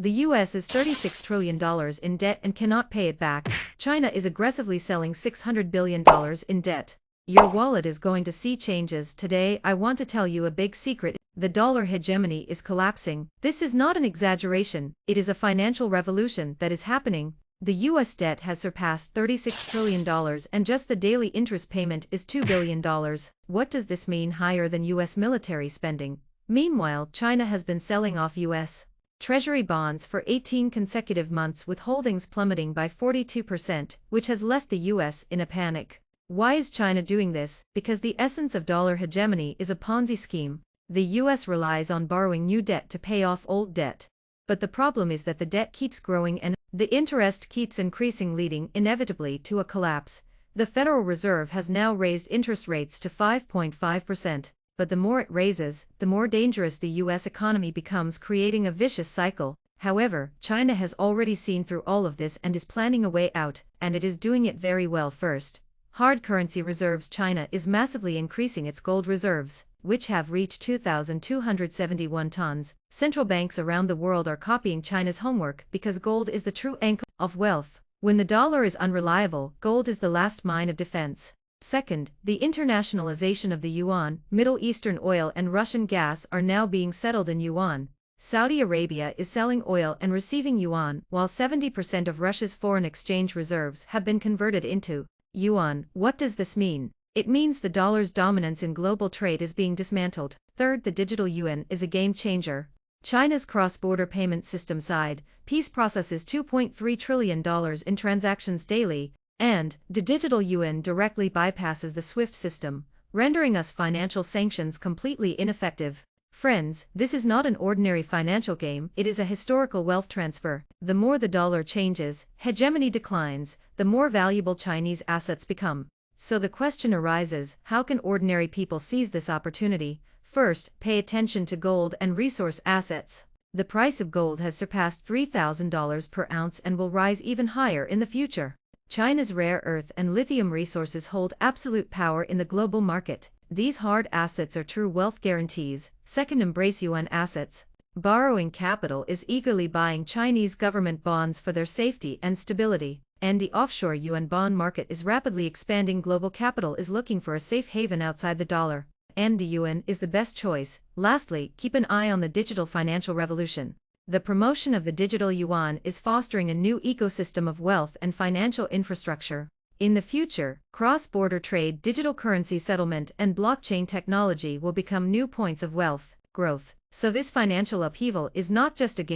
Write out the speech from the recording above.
The US is $36 trillion in debt and cannot pay it back. China is aggressively selling $600 billion in debt. Your wallet is going to see changes. Today, I want to tell you a big secret. The dollar hegemony is collapsing. This is not an exaggeration, it is a financial revolution that is happening. The US debt has surpassed $36 trillion and just the daily interest payment is $2 billion. What does this mean? Higher than US military spending. Meanwhile, China has been selling off US Treasury bonds for 18 consecutive months with holdings plummeting by 42%, which has left the US in a panic. Why is China doing this? Because the essence of dollar hegemony is a Ponzi scheme. The US relies on borrowing new debt to pay off old debt. But the problem is that the debt keeps growing and the interest keeps increasing, leading inevitably to a collapse. The Federal Reserve has now raised interest rates to 5.5%. But the more it raises, the more dangerous the US economy becomes, creating a vicious cycle. However, China has already seen through all of this and is planning a way out, and it is doing it very well. First, hard currency reserves. China is massively increasing its gold reserves, which have reached 2,271 tons. Central banks around the world are copying China's homework because gold is the true anchor of wealth. When the dollar is unreliable, gold is the last line of defense. Second, the internationalization of the yuan. Middle Eastern oil and Russian gas are now being settled in yuan. Saudi Arabia is selling oil and receiving yuan, while 70% of Russia's foreign exchange reserves have been converted into yuan. What does this mean? It means the dollar's dominance in global trade is being dismantled. Third, the digital yuan is a game changer. China's cross-border payment system SIDE processes $2.3 trillion in transactions daily, and the digital yuan directly bypasses the SWIFT system, rendering us financial sanctions completely ineffective. Friends, this is not an ordinary financial game, it is a historical wealth transfer. The more the dollar changes, hegemony declines, the more valuable Chinese assets become. So the question arises, how can ordinary people seize this opportunity? First, pay attention to gold and resource assets. The price of gold has surpassed $3,000 per ounce and will rise even higher in the future. China's rare earth and lithium resources hold absolute power in the global market. These hard assets are true wealth guarantees. Second, embrace yuan assets. Borrowing capital is eagerly buying Chinese government bonds for their safety and stability, and the offshore yuan bond market is rapidly expanding. Global capital is looking for a safe haven outside the dollar, and the yuan is the best choice. Lastly, keep an eye on the digital financial revolution. The promotion of the digital yuan is fostering a new ecosystem of wealth and financial infrastructure. In the future, cross-border trade, digital currency settlement, and blockchain technology will become new points of wealth growth. So this financial upheaval is not just a game